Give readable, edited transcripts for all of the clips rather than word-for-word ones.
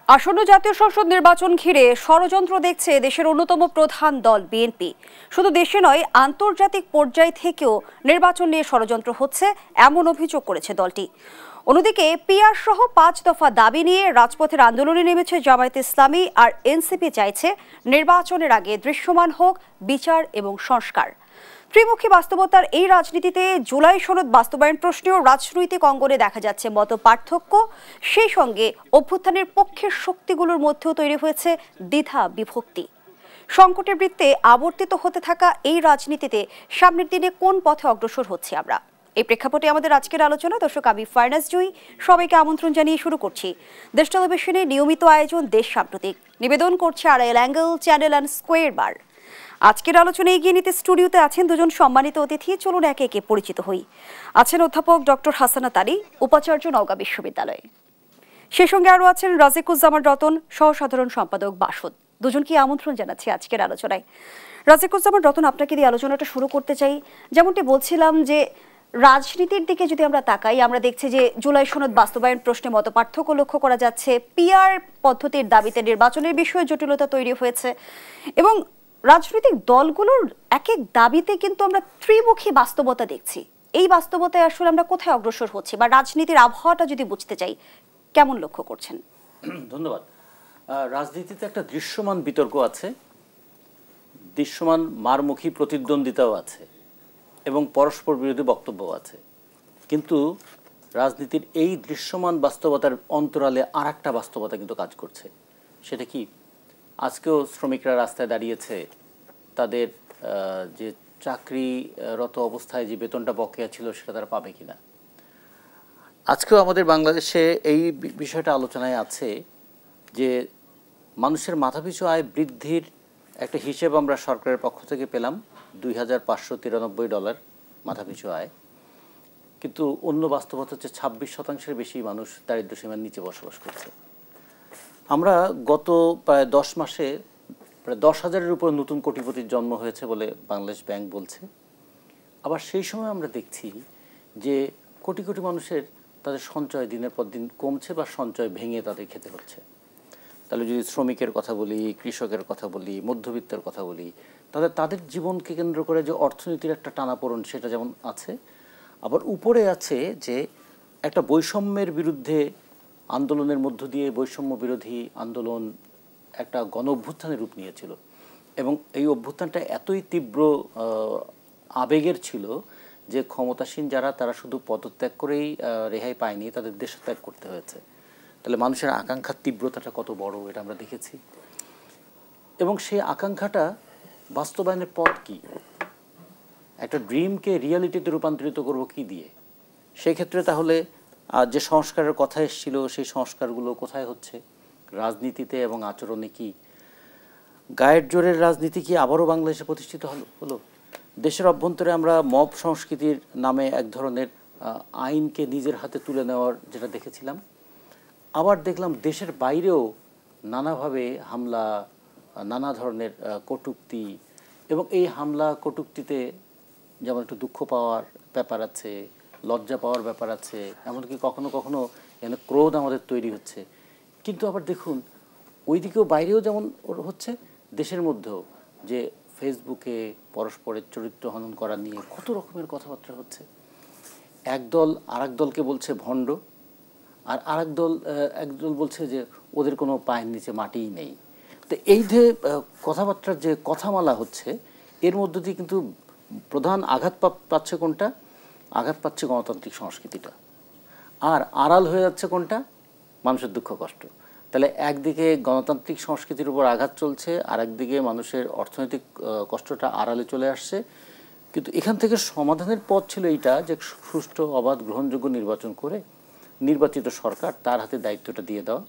আসন্ন জাতীয় সংসদ নির্বাচন ঘিরে ষড়যন্ত্র দেখছে দেশের অন্যতম প্রধান দল বিএনপি। শুধু দেশে নয়, আন্তর্জাতিক পর্যায় থেকেও নির্বাচন নিয়ে ষড়যন্ত্র হচ্ছে এমন অভিযোগ করেছে দলটি। অন্যদিকে পিআর সহ 5 দফা দাবি নিয়ে রাজপথের আন্দোলনে নেমেছে জামায়াতে ইসলামী, আর এনসিপি চাইছে নির্বাচনের আগে দৃশ্যমান হোক বিচার এবং সংস্কার। ত্রিমুখী বাস্তবতার এই রাজনীতিতে জুলাই সনদ বাস্তবায়ন প্রশ্নেও রাজনৈতিক অঙ্গনে দেখা যাচ্ছে মত পার্থক্য। সেই সঙ্গে অভ্যুত্থানের পক্ষের শক্তিগুলোর মধ্যেও তৈরি হয়েছে দ্বিধা বিভক্তি। সংকটের বৃত্তে আবর্তিত হতে থাকা এই রাজনীতিতে সামনের দিনে কোন পথে অগ্রসর হচ্ছে আমরা, এই প্রেক্ষাপটে আমাদের আজকের আলোচনা। দর্শক, আমি ফারনাজ জুই, সবাইকে আমন্ত্রণ জানিয়ে শুরু করছি দেশ টেলিভিশনের নিয়মিত আয়োজন দেশ সাম্প্রতিক। নিবেদন করছে Arail angle channel and square বার। আজকের আলোচনা এগিয়ে নিতে স্টুডিওতে আছেন দুজন সম্মানিত অতিথি। চলুন একে একে পরিচিত হই। আছেন অধ্যাপক ডক্টর হাসানাত আলী, উপাচার্য, নওগাঁ বিশ্ববিদ্যালয়। সেই সঙ্গে আরও আছেন রাজিকুজ্জামান রতন, সহসাধারণ সম্পাদক, বাসদ। দুজনকে আমন্ত্রণ জানাচ্ছি আজকের আলোচনায়। রাজিকুজ্জামান রতন, আপনাকে দিয়ে আলোচনাটা শুরু করতে চাই। যেমনটি বলছিলাম যে রাজনীতির দিকে যদি আমরা তাকাই, আমরা দেখছি যে জুলাই সনদ বাস্তবায়ন প্রশ্নে মত পার্থক্য লক্ষ্য করা যাচ্ছে। পিআর পদ্ধতির দাবিতে নির্বাচনের বিষয়ে জটিলতা তৈরি হয়েছে এবং রাজনৈতিক দলগুলোর এক এক দাবিতে কিন্তু আমরা ত্রিমুখী বাস্তবতা দেখছি। এই বাস্তবতায় আসলে আমরা কোথায় অগ্রসর হচ্ছি, বা রাজনীতির আবহাওয়াটা যদি বুঝতে চাই, কেমন লক্ষ্য করছেন? ধন্যবাদ। রাজনীতিতে একটা দৃশ্যমান বিতর্ক আছে, দৃশ্যমান মারমুখী প্রতিদ্বন্দ্বিতাও আছে এবং পরস্পর বিরোধী বক্তব্যও আছে। কিন্তু রাজনীতির এই দৃশ্যমান বাস্তবতার অন্তরালে আর একটা বাস্তবতা কিন্তু কাজ করছে। সেটা কি? আজকেও শ্রমিকরা রাস্তায় দাঁড়িয়েছে তাদের যে চাকরিরত অবস্থায় যে বেতনটা বকেয়া ছিল সেটা তারা পাবে কিনা। আজকেও আমাদের বাংলাদেশে এই বিষয়টা আলোচনায় আছে যে মানুষের মাথাপিছু আয় বৃদ্ধির একটা হিসেব আমরা সরকারের পক্ষ থেকে পেলাম, $2,593 মাথাপিছু আয়। কিন্তু অন্য বাস্তবতা হচ্ছে 26% বেশি মানুষ দারিদ্র্যসীমার নিচে বসবাস করছে। আমরা গত প্রায় 10 মাসে প্রায় 10,000-এর উপর নতুন কোটিপতির জন্ম হয়েছে বলে বাংলাদেশ ব্যাংক বলছে। আবার সেই সময় আমরা দেখছি যে কোটি কোটি মানুষের তাদের সঞ্চয় দিনের পর দিন কমছে বা সঞ্চয় ভেঙে তাদের খেতে হচ্ছে। তাহলে যদি শ্রমিকের কথা বলি, কৃষকের কথা বলি, মধ্যবিত্তের কথা বলি, তাহলে তাদের জীবনকে কেন্দ্র করে যে অর্থনীতির একটা টানাপোড়েন সেটা যেমন আছে, আবার উপরে আছে যে একটা বৈষম্যের বিরুদ্ধে আন্দোলনের মধ্য দিয়ে বৈষম্য বিরোধী আন্দোলন একটা গণ অভ্যুত্থানের রূপ নিয়েছিল এবং এই অভ্যুত্থানটা এতই তীব্র আবেগের ছিল যে ক্ষমতাসীন যারা তারা শুধু পদত্যাগ করেই রেহাই পায়নি, তাদের দেশত্যাগ করতে হয়েছে। তাহলে মানুষের আকাঙ্ক্ষার তীব্রতাটা কত বড় এটা আমরা দেখেছি এবং সেই আকাঙ্ক্ষাটা বাস্তবায়নের পথ কি, একটা ড্রিমকে রিয়ালিটিতে রূপান্তরিত করব কি দিয়ে। সেই ক্ষেত্রে তাহলে যে সংস্কারের কথা এসেছিল সেই সংস্কারগুলো কোথায় হচ্ছে, রাজনীতিতে এবং আচরণে কি? গায়ের জোরের রাজনীতি কি আবারও বাংলাদেশে প্রতিষ্ঠিত হলো? দেশের অভ্যন্তরে আমরা মব সংস্কৃতির নামে এক ধরনের আইনকে নিজের হাতে তুলে নেওয়ার যেটা দেখেছিলাম, আবার দেখলাম দেশের বাইরেও নানাভাবে হামলা, নানা ধরনের কটূক্তি, এবং এই হামলা কটূক্তিতে যেমন একটু দুঃখ পাওয়ার ব্যাপার আছে, লজ্জা পাওয়ার ব্যাপার আছে, এমনকি কখনো কখনো এখানে ক্রোধ আমাদের তৈরি হচ্ছে। কিন্তু আবার দেখুন ওইদিকেও বাইরেও যেমন হচ্ছে, দেশের মধ্যেও যে ফেসবুকে পরস্পরের চরিত্র হনন করা নিয়ে কত রকমের কথাবার্তা হচ্ছে। একদল আরেক দলকে বলছে ভণ্ড, আর একদল বলছে যে ওদের কোনো পায়ের নিচে মাটিই নেই। তো এই যে কথাবার্তার যে কথামালা হচ্ছে, এর মধ্য দিয়ে কিন্তু প্রধান আঘাত পাচ্ছে কোনটা? আঘাত পাচ্ছে গণতান্ত্রিক সংস্কৃতিটা, আর আড়াল হয়ে যাচ্ছে কোনটা? মানুষের দুঃখ কষ্ট। তাহলে একদিকে গণতান্ত্রিক সংস্কৃতির উপর আঘাত চলছে, আর একদিকে মানুষের অর্থনৈতিক কষ্টটা আড়ালে চলে আসছে। কিন্তু এখান থেকে সমাধানের পথ ছিল এইটা যে সুষ্ঠু, অবাধ, গ্রহণযোগ্য নির্বাচন করে নির্বাচিত সরকার তার হাতে দায়িত্বটা দিয়ে দেওয়া।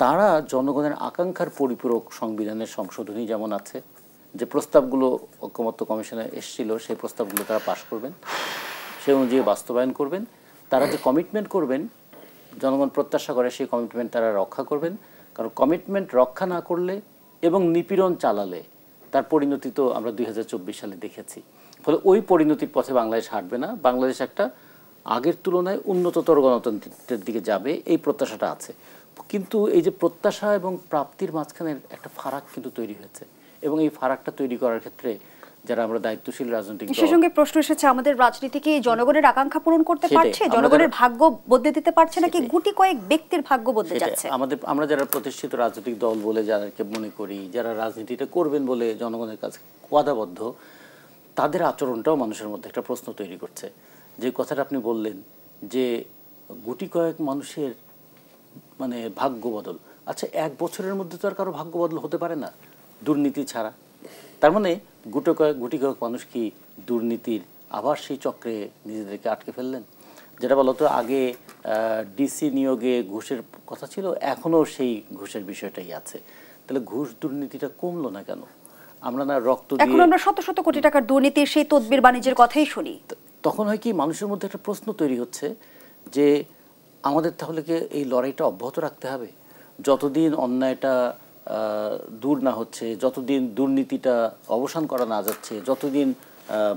তারা জনগণের আকাঙ্ক্ষার পরিপূরক সংবিধানের সংশোধনী যেমন আছে, যে প্রস্তাবগুলো ঐকমত্য কমিশনে এসেছিল সেই প্রস্তাবগুলো তারা পাশ করবেন, সেই অনুযায়ী বাস্তবায়ন করবেন। তারা যে কমিটমেন্ট করবেন, জনগণ প্রত্যাশা করে সেই কমিটমেন্ট তারা রক্ষা করবেন। কারণ কমিটমেন্ট রক্ষা না করলে এবং নিপীড়ন চালালে তার পরিণতি তো আমরা 2024 সালে দেখেছি। ফলে ওই পরিণতির পথে বাংলাদেশ হাঁটবে না। বাংলাদেশ একটা আগের তুলনায় উন্নততর গণতন্ত্রের দিকে যাবে, এই প্রত্যাশাটা আছে। কিন্তু এই যে প্রত্যাশা এবং প্রাপ্তির মাঝখানের একটা ফারাক কিন্তু তৈরি হয়েছে, এবং এই ফারাকটা তৈরি করার ক্ষেত্রে যারা আমরা দায়িত্বশীল রাজনৈতিক দল, সেই সঙ্গে প্রশ্ন এসেছে, আমাদের রাজনীতি কি জনগণের আকাঙ্ক্ষা পূরণ করতে পারছে, জনগণের ভাগ্য বদলে দিতে পারছে নাকি গুটি কয়েক ব্যক্তির ভাগ্য বদলে যাচ্ছে? আমরা যারা প্রতিষ্ঠিত রাজনৈতিক দল বলে যাদেরকে মনে করি, যারা রাজনীতিটা করবেন বলে জনগণের কাছে ওয়াদাবদ্ধ, তাদের আচরণটাও মানুষের মধ্যে একটা প্রশ্ন তৈরি করছে। যে কথাটা আপনি বললেন যে গুটি কয়েক মানুষের মানে ভাগ্য বদল, আচ্ছা 1 বছরের মধ্যে তো আর কারো ভাগ্য বদল হতে পারে না দুর্নীতি ছাড়া। তার মানে গুটি কয়েক মানুষ কি দুর্নীতির আবার সেই চক্রে নিজেদেরকে আটকে ফেললেন? যেটা বলতো আগে ডিসি নিয়োগে ঘুষের কথা ছিল, এখনও সেই ঘুষের বিষয়টাই আছে। তাহলে ঘুষ দুর্নীতিটা কমলো না কেন? আমরা না রক্ত দিয়ে, এখন আমরা শত শত কোটি টাকার দুর্নীতির সেই তদবির বাণিজ্যের কথাই শুনি। তখন হয় কি মানুষের মধ্যে একটা প্রশ্ন তৈরি হচ্ছে যে আমাদের তাহলে কি এই লড়াইটা অব্যাহত রাখতে হবে? যতদিন অন্যায়টা দূর না হচ্ছে, যতদিন দুর্নীতিটা অবসান করা না যাচ্ছে, যতদিন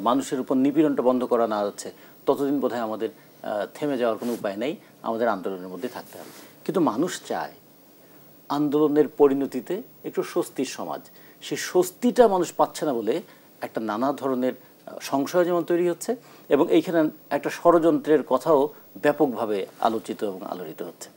মানুষের উপর নিপীড়নটা বন্ধ করা না যাচ্ছে, ততদিন বোধহয় আমাদের থেমে যাওয়ার কোনো উপায় নেই, আমাদের আন্দোলনের মধ্যে থাকতে হবে। কিন্তু মানুষ চায় আন্দোলনের পরিণতিতে একটু স্বস্তির সমাজ। সেই স্বস্তিটা মানুষ পাচ্ছে না বলে একটা নানা ধরনের সংশয় যেমন তৈরি হচ্ছে, এবং এইখানে একটা ষড়যন্ত্রের কথাও ব্যাপকভাবে আলোচিত এবং আলোড়িত হচ্ছে।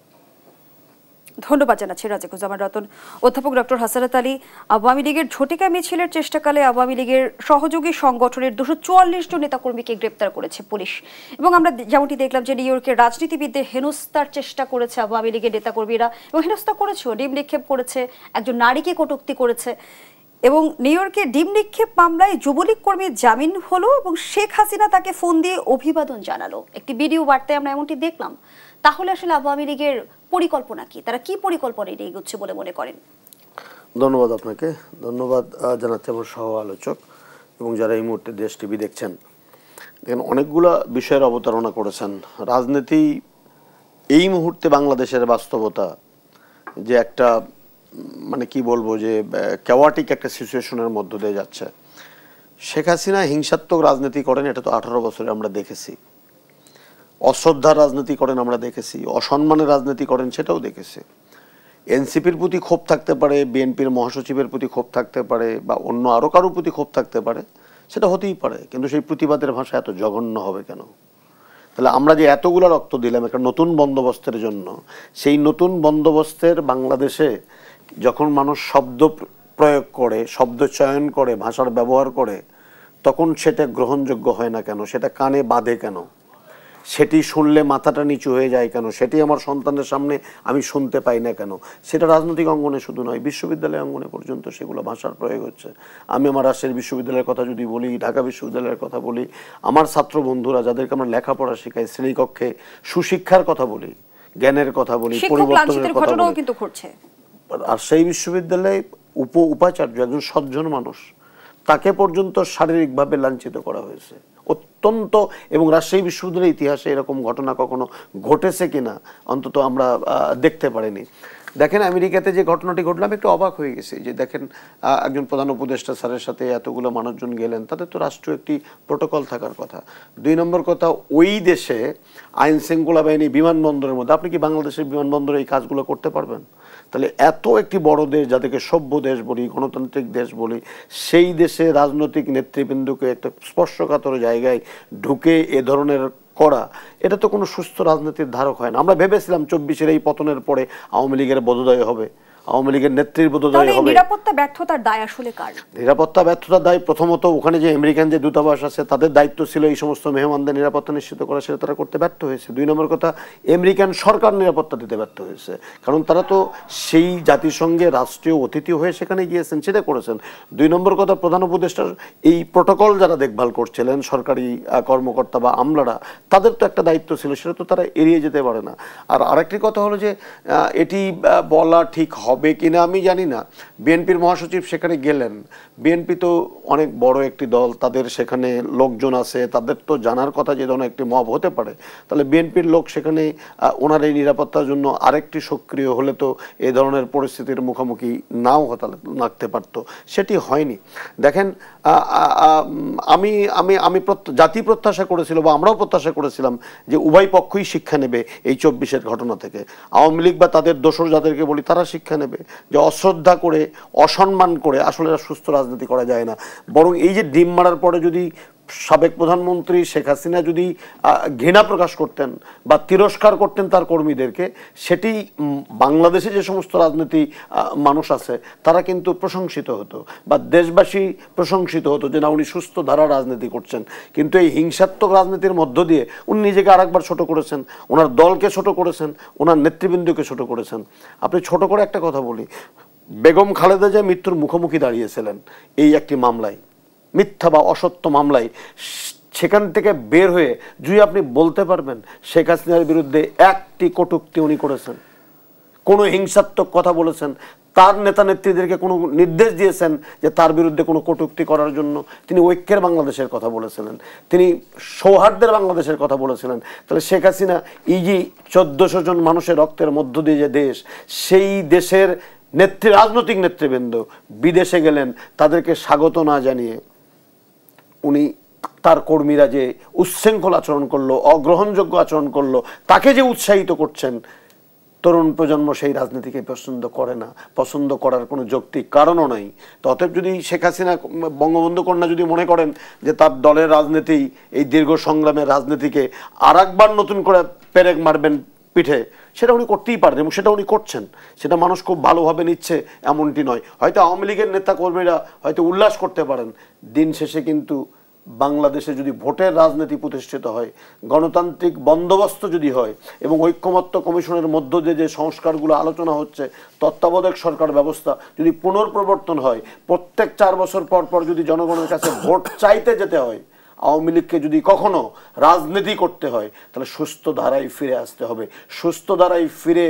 ধন্যবাদ জানাচ্ছি রাজিকুজ্জামান রতন। অধ্যাপক ডক্টর হাসানাত আলী, আওয়ামী লীগের ঝটিকা মিছিলের চেষ্টাকালে আওয়ামী লীগের সহযোগী সংগঠনের 244 জন নেতাকর্মীকে গ্রেপ্তার করেছে পুলিশ, এবং আমরা যেমনটি দেখলাম যে নিউ ইয়র্কের রাজনীতিবিদদের হেনস্থার চেষ্টা করেছে আওয়ামী লীগের নেতাকর্মীরা, এবং হেনস্থা করেছে, ডিম নিক্ষেপ করেছে, একজন নারীকে কটূক্তি করেছে। এবং নিউ ইয়র্কে ডিম নিক্ষেপ মামলায় যুবলীগ কর্মীর জামিন হলো এবং শেখ হাসিনা তাকে ফোন দিয়ে অভিবাদন জানালো। একটি ভিডিও বার্তায় আমরা এমনটি দেখলাম। তাহলে আসলে আওয়ামী লীগের পরিকল্পনা কি? তারা কি পরিকল্পনা নিয়ে এগোচ্ছে বলে মনে করেন? ধন্যবাদ আপনাকে, ধন্যবাদ জানাচ্ছি আমার সহ আলোচক এবং যারা এই মুহূর্তে দেশ টিভি দেখছেন। দেখেন, অনেকগুলো বিষয়ের অবতারণা করেছেন। রাজনীতি এই মুহূর্তে বাংলাদেশের বাস্তবতা যে একটা মানে কি বলবো যে ক্যাওয়াটিক একটা সিচুয়েশনের মধ্য দিয়ে যাচ্ছে। শেখ হাসিনা হিংসাত্মক রাজনীতি করেন, এটা তো 18 বছরে আমরা দেখেছি। অশ্রদ্ধার রাজনীতি করেন আমরা দেখেছি, অসম্মানের রাজনীতি করেন সেটাও দেখেছি। এনসিপির প্রতি ক্ষোভ থাকতে পারে, বিএনপির মহাসচিবের প্রতি ক্ষোভ থাকতে পারে, বা অন্য আরও কারোর প্রতি ক্ষোভ থাকতে পারে, সেটা হতেই পারে, কিন্তু সেই প্রতিবাদের ভাষা এত জঘন্য হবে কেন? তাহলে আমরা যে এতগুলো রক্ত দিলাম একটা নতুন বন্দোবস্তের জন্য, সেই নতুন বন্দোবস্তের বাংলাদেশে যখন মানুষ শব্দ প্রয়োগ করে, শব্দ চয়ন করে, ভাষার ব্যবহার করে, তখন সেটা গ্রহণযোগ্য হয় না কেন? সেটা কানে বাধে কেন? সেটি শুনলে মাথাটা নিচু হয়ে যায় কেন? সেটি আমার সন্তানের সামনে আমি শুনতে পাই না কেন? সেটা রাজনৈতিক অঙ্গনে শুধু নয়, বিশ্ববিদ্যালয় অঙ্গনে পর্যন্ত সেগুলো ভাষার প্রয়োগ হচ্ছে। আমি আমার রাজশাহী বিশ্ববিদ্যালয়ের কথা যদি বলি, ঢাকা বিশ্ববিদ্যালয়ের কথা বলি, আমার ছাত্র বন্ধুরা যাদেরকে আমরা লেখাপড়া শেখাই, শ্রেণীকক্ষে সুশিক্ষার কথা বলি, জ্ঞানের কথা বলি, পরিবর্তনের কথা বলি, কিন্তু ঘটছে। আর সেই বিশ্ববিদ্যালয়ে উপাচার্য একজন সজ্জন মানুষ, তাকে পর্যন্ত শারীরিকভাবে লাঞ্ছিত করা হয়েছে অত্যন্ত। এবং রাজশাহী বিশ্ববিদ্যালয়ের ইতিহাসে এরকম ঘটনা কখনো ঘটেছে কিনা অন্তত আমরা দেখতে পারিনি। দেখেন, আমেরিকাতে যে ঘটনাটি ঘটলো আমি একটু অবাক হয়ে গেছি যে দেখেন একজন প্রধান উপদেষ্টা স্যারের সাথে এতগুলো মানুষজন গেলেন, তাদের তো রাষ্ট্রীয় একটি প্রোটোকল থাকার কথা। 2 নম্বর কথা, ওই দেশে আইন শৃঙ্খলা বাহিনী বিমানবন্দরের মধ্যে, আপনি কি বাংলাদেশের বিমানবন্দরে এই কাজগুলো করতে পারবেন? তাহলে এত একটি বড় দেশ, যাদেরকে সভ্য দেশ বলি, গণতান্ত্রিক দেশ বলি, সেই দেশে রাজনৈতিক নেতৃবৃন্দকে একটা স্পর্শকাতর জায়গায় ঢুকে এ ধরনের করা, এটা তো কোনো সুস্থ রাজনীতির ধারক হয় না। আমরা ভেবেছিলাম 24-এর এই পতনের পরে আওয়ামী লীগের বোধোদয় হবে, আওয়ামী লীগের নেত্রীর বোধোদয় হবে। নিরাপত্তা ব্যর্থতার দায় আসলে কার? নিরাপত্তা ব্যর্থতার দায় প্রথমত ওখানে যে আমেরিকান যে দূতাবাস আছে, তাদের দায়িত্ব ছিল এই সমস্ত মেহমানদের নিরাপত্তা নিশ্চিত করা, সেটা তারা করতে ব্যর্থ হয়েছে। 2 নম্বর কথা, আমেরিকান সরকার নিরাপত্তা দিতে ব্যর্থ হয়েছে, কারণ তারা তো সেই জাতিসংঘে রাষ্ট্রীয় অতিথি হয়ে সেখানে গিয়েছেন, সেটা করেছেন। 2 নম্বর কথা, প্রধান উপদেষ্টার এই প্রোটোকল যারা দেখভাল করছিলেন, সরকারি কর্মকর্তা বা আমলারা, তাদের তো একটা দায়িত্ব ছিল, সেটা তো তারা এড়িয়ে যেতে পারে না। আর আরেকটি কথা হলো যে এটি বলা ঠিক হবে হবে কিনা আমি জানি না। বিএনপির মহাসচিব সেখানে গেলেন, বিএনপি তো অনেক বড় একটি দল, তাদের সেখানে লোকজন আছে, তাদের তো জানার কথা যে ধরনের একটি মব হতে পারে। তাহলে বিএনপির লোক সেখানে ওনার এই নিরাপত্তার জন্য আরেকটি সক্রিয় হলে তো এই ধরনের পরিস্থিতির মুখোমুখি নাও লাগতে পারত, সেটি হয়নি। দেখেন আমি আমি আমি জাতি প্রত্যাশা করেছিল বা আমরাও প্রত্যাশা করেছিলাম যে উভয় পক্ষই শিক্ষা নেবে এই 24-এর ঘটনা থেকে। আওয়ামী লীগ বা তাদের দোসর যাদেরকে বলি তারা শিক্ষা নেবে যে অশ্রদ্ধা করে, অসম্মান করে আসলে সুস্থ রাজনীতি করা যায় না। বরং এই যে ডিম মারার পরে যদি সাবেক প্রধানমন্ত্রী শেখ হাসিনা যদি ঘৃণা প্রকাশ করতেন বা তিরস্কার করতেন তার কর্মীদেরকে, সেটি বাংলাদেশে যে সমস্ত রাজনীতি মানুষ আছে তারা কিন্তু প্রশংসিত হতো বা দেশবাসী প্রশংসিত হতো যে না উনি সুস্থ ধারা রাজনীতি করছেন। কিন্তু এই হিংসাত্মক রাজনীতির মধ্য দিয়ে উনি নিজেকে আরেকবার ছোট করেছেন, ওনার দলকে ছোট করেছেন, ওনার নেতৃবৃন্দকে ছোট করেছেন। আপনি ছোট করে একটা কথা বলি, বেগম খালেদা জিয়া মৃত্যুর মুখোমুখি দাঁড়িয়েছিলেন এই একটি মামলায়, মিথ্যা বা অসত্য মামলায়। সেখান থেকে বের হয়ে যদি আপনি বলতে পারবেন শেখ হাসিনার বিরুদ্ধে একটি কটূক্তি উনি করেছেন, কোনো হিংসাত্মক কথা বলেছেন, তার নেতা নেত্রীদেরকে কোনো নির্দেশ দিয়েছেন যে তার বিরুদ্ধে কোনো কটূক্তি করার জন্য? তিনি ঐক্যের বাংলাদেশের কথা বলেছিলেন, তিনি সৌহার্দ্যের বাংলাদেশের কথা বলেছিলেন। তাহলে শেখ হাসিনা এই যে 1400 জন মানুষের রক্তের মধ্য দিয়ে যে দেশ, সেই দেশের রাজনৈতিক নেতৃবৃন্দ বিদেশে গেলেন, তাদেরকে স্বাগত না জানিয়ে উনি তার কর্মীরা যে উচ্ছৃঙ্খল আচরণ করলো, অগ্রহণযোগ্য আচরণ করলো, তাকে যে উৎসাহিত করছেন, তরুণ প্রজন্ম সেই রাজনীতিকে পছন্দ করে না, পছন্দ করার কোনো যৌক্তিক কারণও নাই। তো অতএব যদি শেখ হাসিনা বঙ্গবন্ধু কন্যা যদি মনে করেন যে তার দলের রাজনীতি, এই দীর্ঘ সংগ্রামের রাজনীতিকে আর একবার নতুন করে পেরেক মারবেন পিঠে, সেটা উনি করতেই পারেন এবং সেটা উনি করছেন। সেটা মানুষ খুব ভালোভাবে নিচ্ছে এমনটি নয়। হয়তো আওয়ামী লীগের নেতা কর্মীরা হয়তো উল্লাস করতে পারেন, দিন শেষে কিন্তু বাংলাদেশে যদি ভোটের রাজনীতি প্রতিষ্ঠিত হয়, গণতান্ত্রিক বন্দোবস্ত যদি হয় এবং ঐক্যমত্য কমিশনের মধ্য দিয়ে যে সংস্কারগুলো আলোচনা হচ্ছে, তত্ত্বাবধায়ক সরকার ব্যবস্থা যদি পুনর্প্রবর্তন হয়, প্রত্যেক 4 বছর পর পর যদি জনগণের কাছে ভোট চাইতে যেতে হয়, আওয়ামী লীগকে যদি কখনো রাজনীতি করতে হয়, তাহলে সুস্থ ধারায় ফিরে আসতে হবে। সুস্থ ধারায় ফিরে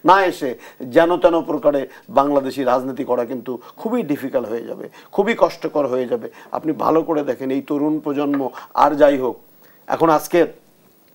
না এসে যেন তেন প্রকারে বাংলাদেশি রাজনীতি করা কিন্তু খুবই ডিফিকাল্ট হয়ে যাবে, খুবই কষ্টকর হয়ে যাবে। আপনি ভালো করে দেখেন এই তরুণ প্রজন্ম, আর যাই হোক, এখন আজকে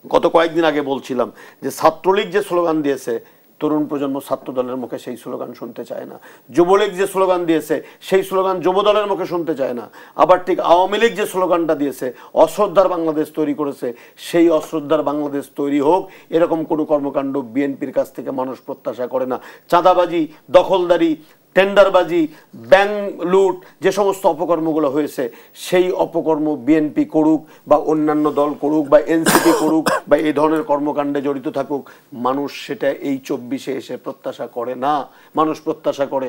গত কয়েকদিন আগে বলছিলাম যে ছাত্রলীগ যে স্লোগান দিয়েছে, তরুণ প্রজন্ম ছাত্র দলের মুখে সেই স্লোগান শুনতে চায় না। যুবলীগ যে স্লোগান দিয়েছে সেই স্লোগান যুব দলের মুখে শুনতে চায় না। আবার ঠিক আওয়ামী লীগ যে স্লোগানটা দিয়েছে, অশ্রদ্ধার বাংলাদেশ তৈরি করেছে, সেই অশ্রদ্ধার বাংলাদেশ তৈরি হোক এরকম কোনো কর্মকাণ্ড বিএনপির কাছ থেকে মানুষ প্রত্যাশা করে না। চাঁদাবাজি, দখলদারি, টেন্ডারবাজি, ব্যাংক লুট, যে সমস্ত অপকর্মগুলো হয়েছে, সেই অপকর্ম বিএনপি করুক বা অন্যান্য দল করুক বা এনসিপি করুক বা এই ধরনের কর্মকাণ্ডে জড়িত থাকুক, মানুষ সেটা এই 24-এ এসে প্রত্যাশা করে না। মানুষ প্রত্যাশা করে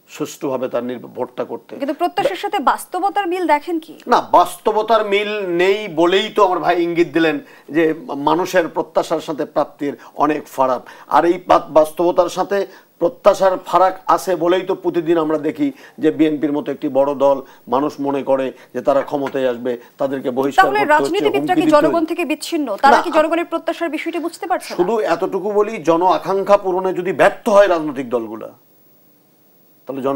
সুষ্ঠুভাবে তার ভোটটা করতে। কিন্তু প্রত্যাশার সাথে বাস্তবতার মিল দেখেন কি? না, বাস্তবতার মিল নেই বলেই তো আমার ভাই ইঙ্গিত দিলেন যে মানুষের প্রত্যাশার সাথে প্রাপ্তির অনেক ফারাক। আর এই বাস্তবতার সাথে প্রত্যাশার ফারাক আছে বলেই তো প্রতিদিন আমরা দেখি যে বিএনপির মতো একটি বড় দল, মানুষ মনে করে যে তারা ক্ষমতায় আসবে, তাদেরকে বহিষ্কার করতে হচ্ছে। রাজনীতিবিদরা কি জনগণ থেকে বিচ্ছিন্ন? তারা কি জনগণের প্রত্যাশার বিষয়টি বুঝতে পারছে না? শুধু এতটুকু বলি, জন আকাঙ্ক্ষা পূরণে যদি ব্যর্থ হয় রাজনৈতিক দলগুলা, তাহলে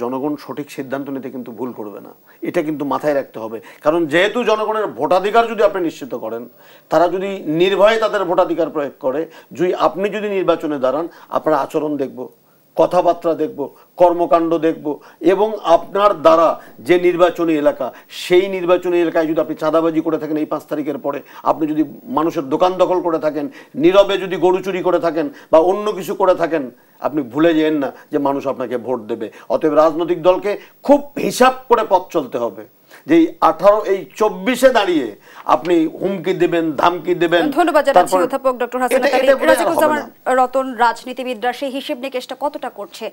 জনগণ সঠিক সিদ্ধান্ত নিতে কিন্তু ভুল করবে না। এটা কিন্তু মাথায় রাখতে হবে। কারণ যেহেতু জনগণের ভোটাধিকার যদি আপনি নিশ্চিত করেন, তারা যদি নির্ভয়ে তাদের ভোটাধিকার প্রয়োগ করে, আপনি যদি নির্বাচনে দাঁড়ান, আপনার আচরণ দেখব, কথাবার্তা দেখব, কর্মকাণ্ড দেখব, এবং আপনার দ্বারা যে নির্বাচনী এলাকা, সেই নির্বাচনী এলাকায় যদি আপনি চাঁদাবাজি করে থাকেন এই 5 তারিখের পরে, আপনি যদি মানুষের দোকান দখল করে থাকেন, নীরবে যদি গরু চুরি করে থাকেন বা অন্য কিছু করে থাকেন, আপনি ভুলে যেন না যে মানুষ আপনাকে ভোট দেবে। অতএব রাজনৈতিক দলকে খুব হিসাব করে পথ চলতে হবে যে এই 24-এ দাঁড়িয়ে আপনি হুমকি দেবেন, ধামকি দেবেন। ধন্যবাদ জানাচ্ছি অধ্যাপক ডক্টর হাসান আলী। রাজিকুজ্জামান রতন, রাজনীতিবিদরা সেই হিসেব নিকেশটা কতটা করছে?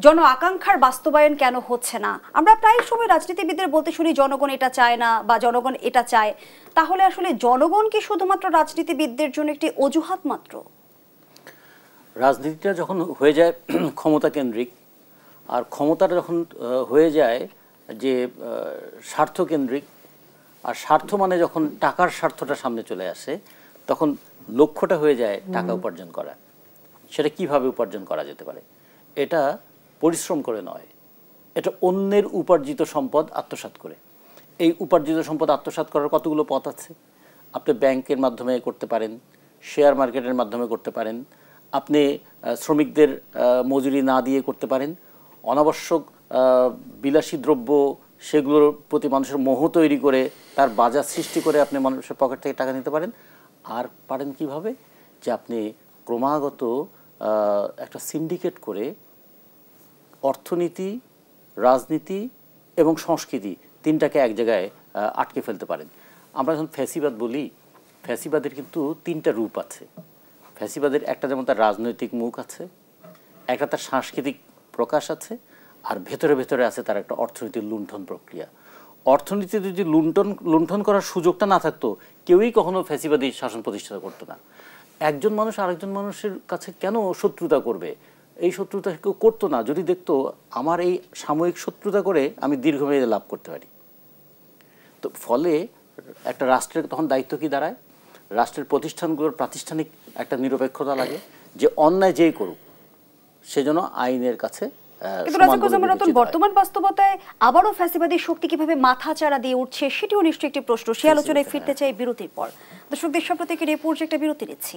জন আকাঙ্ক্ষার বাস্তবায়ন কেন হচ্ছে না? আমরা প্রায় সময় রাজনীতিবিদদের বলতে শুনি জনগণ এটা চায় না বা জনগণ এটা চায়। তাহলে আসলে জনগণ কি শুধুমাত্র রাজনীতিবিদদের জন্য একটি অজুহাত মাত্র? রাজনীতিটা যখন হয়ে যায় ক্ষমতা কেন্দ্রিক, আর ক্ষমতাটা যখন হয়ে যায় যে স্বার্থকেন্দ্রিক, আর স্বার্থ মানে যখন টাকার স্বার্থটা সামনে চলে আসে, তখন লক্ষ্যটা হয়ে যায় টাকা উপার্জন করা। সেটা কিভাবে উপার্জন করা যেতে পারে। এটা পরিশ্রম করে নয়, এটা অন্যের উপার্জিত সম্পদ আত্মসাৎ করে। এই উপার্জিত সম্পদ আত্মসাৎ করার কতগুলো পথ আছে। আপনি ব্যাংকের মাধ্যমে করতে পারেন, শেয়ার মার্কেটের মাধ্যমে করতে পারেন, আপনি শ্রমিকদের মজুরি না দিয়ে করতে পারেন, অনাবশ্যক বিলাসী দ্রব্য সেগুলোর প্রতি মানুষের মোহ তৈরি করে তার বাজার সৃষ্টি করে আপনি মানুষের পকেট থেকে টাকা নিতে পারেন। আর পারেন কিভাবে, যে আপনি ক্রমাগত একটা সিন্ডিকেট করে অর্থনীতি, রাজনীতি এবং সংস্কৃতি তিনটাকে এক জায়গায় আটকে ফেলতে পারেন। আমরা যখন ফ্যাসিবাদ বলি, ফ্যাসিবাদের কিন্তু তিনটা রূপ আছে। ফ্যাসিবাদের একটা যেমন তার রাজনৈতিক মুখ আছে, একটা তার সাংস্কৃতিক প্রকাশ আছে, আর ভেতরে ভেতরে আছে তার একটা অর্থনীতির লুণ্ঠন প্রক্রিয়া। অর্থনীতিতে যদি লুণ্ঠন করার সুযোগটা না থাকতো, কেউই কখনো ফ্যাসিবাদী শাসন প্রতিষ্ঠা করতো না। একজন মানুষ আরেকজন মানুষের কাছে কেন শত্রুতা করবে? এই শত্রুতা কেউ করতো না যদি দেখতো আমার এই সাময়িক শত্রুতা করে আমি দীর্ঘমেয়াদে লাভ করতে পারি। তো ফলে একটা রাষ্ট্রের তখন দায়িত্ব কি দাঁড়ায়? রাষ্ট্রের প্রতিষ্ঠানগুলোর প্রাতিষ্ঠানিক একটা নিরপেক্ষতা লাগে, যে অন্যায় যেই করুক সেজন্য আইনের কাছে। কিন্তু বর্তমান বাস্তবতায় আবারও ফ্যাসিবাদী শক্তি কিভাবে মাথাচাড়া দিয়ে উঠছে সেটিও নিশ্চয়ই একটি প্রশ্ন। সে আলোচনায় ফিরতে চাই বিরতির পর। দর্শক, দেশ সম্প্রতিকের এই পর্যায়ে একটা বিরতি নিচ্ছি,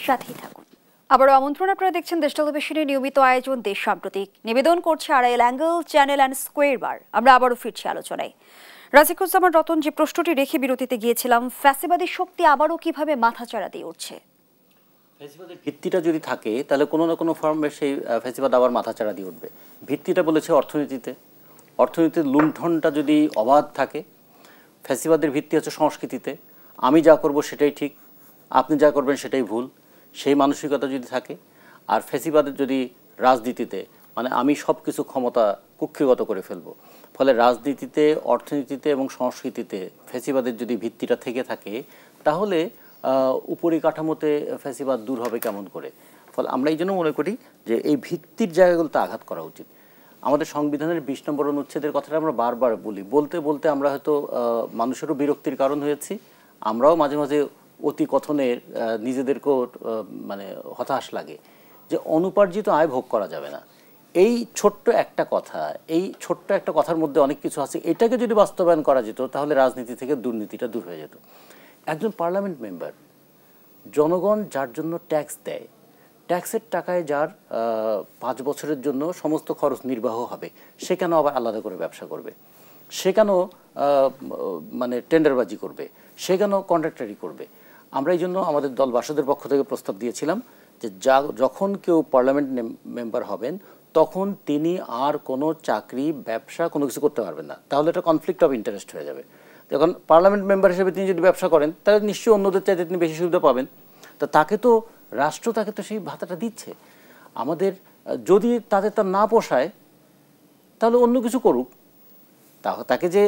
সাথেই থাকুন। আবারও আমন্ত্রণ, আপনারা দেখছেন দেশ টেলিভিশনের নিয়মিত আয়োজন দেশ সাম্প্রতিক। নিবেদন করছে Arail angle channel and square বার। আমরা আবারও ফিরছি আলোচনায়। রাজিকুজ্জামান রতন, যে প্রশ্নটি রেখে বিরতিতে গিয়েছিলাম, ফ্যাসিবাদী শক্তি আবারও কিভাবে মাথাচাড়া দিয়ে উঠছে? ফ্যাসিবাদের ভিত্তিটা যদি থাকে তাহলে কোনো না কোনো ফর্মে সেই ফ্যাসিবাদ আবার মাথাচাড়া দিয়ে উঠবে। ভিত্তিটা বলেছে অর্থনীতিতে। অর্থনীতির লুণ্ঠনটা যদি অবাধ থাকে, ফ্যাসিবাদের ভিত্তি হচ্ছে সংস্কৃতিতে। আমি যা করব সেটাই ঠিক, আপনি যা করবেন সেটাই ভুল, সেই মানসিকতা যদি থাকে। আর ফ্যাসিবাদের যদি রাজনীতিতে, মানে আমি সব কিছু ক্ষমতা কুক্ষিগত করে ফেলবো। ফলে রাজনীতিতে, অর্থনীতিতে এবং সংস্কৃতিতে ফ্যাসিবাদের যদি ভিত্তিটা থেকে থাকে, তাহলে উপরিকাঠামোতে ফ্যাসিবাদ দূর হবে কেমন করে? ফলে আমরা এই জন্য মনে করি যে এই ভিত্তির জায়গাগুলোতে আঘাত করা উচিত। আমাদের সংবিধানের 20 নম্বর অনুচ্ছেদের কথাটা আমরা বারবার বলতে বলতে আমরা হয়তো মানুষেরও বিরক্তির কারণ হয়েছি। আমরাও মাঝে মাঝে অতি কথনে নিজেদেরকেও মানে হতাশ লাগে যে অনুপার্জিত আয় ভোগ করা যাবে না। এই ছোট্ট একটা কথা, এই ছোট্ট একটা কথার মধ্যে অনেক কিছু আছে। এটাকে যদি বাস্তবায়ন করা যেত তাহলে রাজনীতি থেকে দুর্নীতিটা দূর হয়ে যেত। একজন পার্লামেন্ট মেম্বার, জনগণ যার জন্য ট্যাক্স দেয়, ট্যাক্সের টাকায় যার 5 বছরের জন্য সমস্ত খরচ নির্বাহ হবে, সে কেন আবার আলাদা করে ব্যবসা করবে? সে কেন মানে টেন্ডারবাজি করবে? সে কেন কন্ট্রাক্টারি করবে? আমরা এই জন্য আমাদের দল বাসদের পক্ষ থেকে প্রস্তাব দিয়েছিলাম যে যখন কেউ পার্লামেন্ট মেম্বার হবেন তখন তিনি আর কোনো চাকরি, ব্যবসা, কোনো কিছু করতে পারবেন না। তাহলে এটা কনফ্লিক্ট অফ ইন্টারেস্ট হয়ে যাবে। যখন পার্লামেন্ট মেম্বার হিসেবে তিনি যদি ব্যবসা করেন তাহলে নিশ্চয়ই অন্যদের চাইতে তিনি বেশি সুবিধা পাবেন। তো তাকে তো রাষ্ট্র তাকে তো সেই ভাতাটা দিচ্ছে। আমাদের যদি তাদের তা না পোষায় তাহলে অন্য কিছু করুক, তাকে যে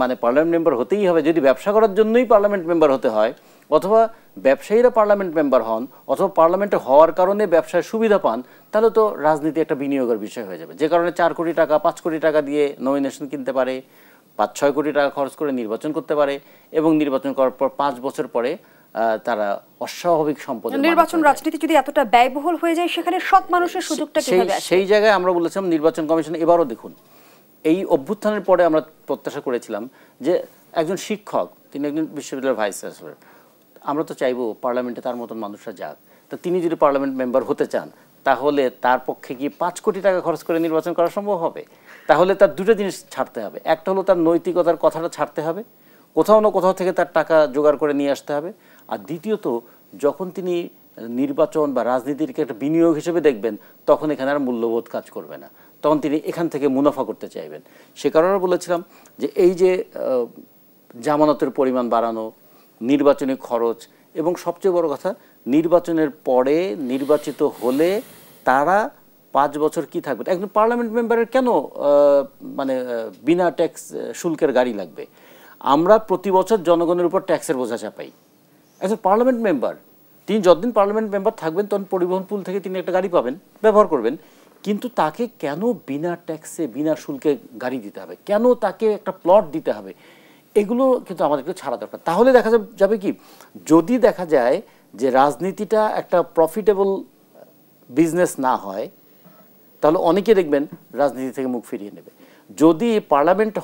মানে পার্লামেন্ট মেম্বার হতেই হবে। যদি ব্যবসা করার জন্যই পার্লামেন্ট মেম্বার হতে হয়, অথবা ব্যবসায়ীরা পার্লামেন্ট মেম্বার হন, অথবা পার্লামেন্টে হওয়ার কারণে ব্যবসায় সুবিধা পান, তাহলে তো রাজনীতি একটা বিনিয়োগের বিষয় হয়ে যাবে। যে কারণে 4 কোটি টাকা, 5 কোটি টাকা দিয়ে নমিনেশন কিনতে পারে, 5-6 কোটি টাকা খরচ করে নির্বাচন করতে পারে, এবং নির্বাচন করার পর 5 বছর পরে তারা অস্বাভাবিক সম্পদ। নির্বাচন রাজনীতি যদি এতটা ব্যয়বহুল হয়ে যায়, সেখানে সব মানুষের সুযোগটা কিভাবে আসবে? সেই জায়গায় আমরা বলেছিলাম নির্বাচন কমিশন এবারও দেখুন। এই অভ্যুত্থানের পরে আমরা প্রত্যাশা করেছিলাম যে একজন শিক্ষক, তিনি একজন বিশ্ববিদ্যালয়ের ভাইস চ্যান্সেলর, আমরা তো চাইবো পার্লামেন্টে তার মতন মানুষরা যাক। তা তিনি যদি পার্লামেন্ট মেম্বার হতে চান তাহলে তার পক্ষে কি 5 কোটি টাকা খরচ করে নির্বাচন করা সম্ভব হবে? তাহলে তার দুটো জিনিস ছাড়তে হবে। একটা হলো তার নৈতিকতার কথাটা ছাড়তে হবে, কোথাও না কোথাও থেকে তার টাকা জোগাড় করে নিয়ে আসতে হবে। আর দ্বিতীয়ত, যখন তিনি নির্বাচন বা রাজনীতিকে একটা বিনিয়োগ হিসেবে দেখবেন, তখন এখানে আর মূল্যবোধ কাজ করবে না, তখন তিনি এখান থেকে মুনাফা করতে চাইবেন। সে কারণে বলেছিলাম যে এই যে জামানতের পরিমাণ বাড়ানো, নির্বাচনী খরচ, এবং সবচেয়ে বড় কথা, নির্বাচনের পরে নির্বাচিত হলে তারা 5 বছর কি থাকবে? একজন পার্লামেন্ট মেম্বারের কেন মানে বিনা ট্যাক্স শুল্কের গাড়ি লাগবে? আমরা প্রতি বছর জনগণের উপর ট্যাক্সের বোঝা চাপাই। একজন পার্লামেন্ট মেম্বার, তিনি যতদিন পার্লামেন্ট মেম্বার থাকবেন তখন পরিবহন পুল থেকে তিনি একটা গাড়ি পাবেন, ব্যবহার করবেন, কিন্তু তাকে কেন বিনা ট্যাক্সে, বিনা শুল্কে গাড়ি দিতে হবে? কেন তাকে একটা প্লট দিতে হবে? এগুলো কিন্তু আমাদেরকে ছাড়া দরকার। তাহলে দেখা যাবে কি, যদি দেখা যায় যে রাজনীতিটা একটা প্রফিটেবল বিজনেস না হয়, তাহলে অনেকে দেখবেন রাজনীতি থেকে মুখ ফিরিয়ে নেবে। যদি পার্লামেন্ট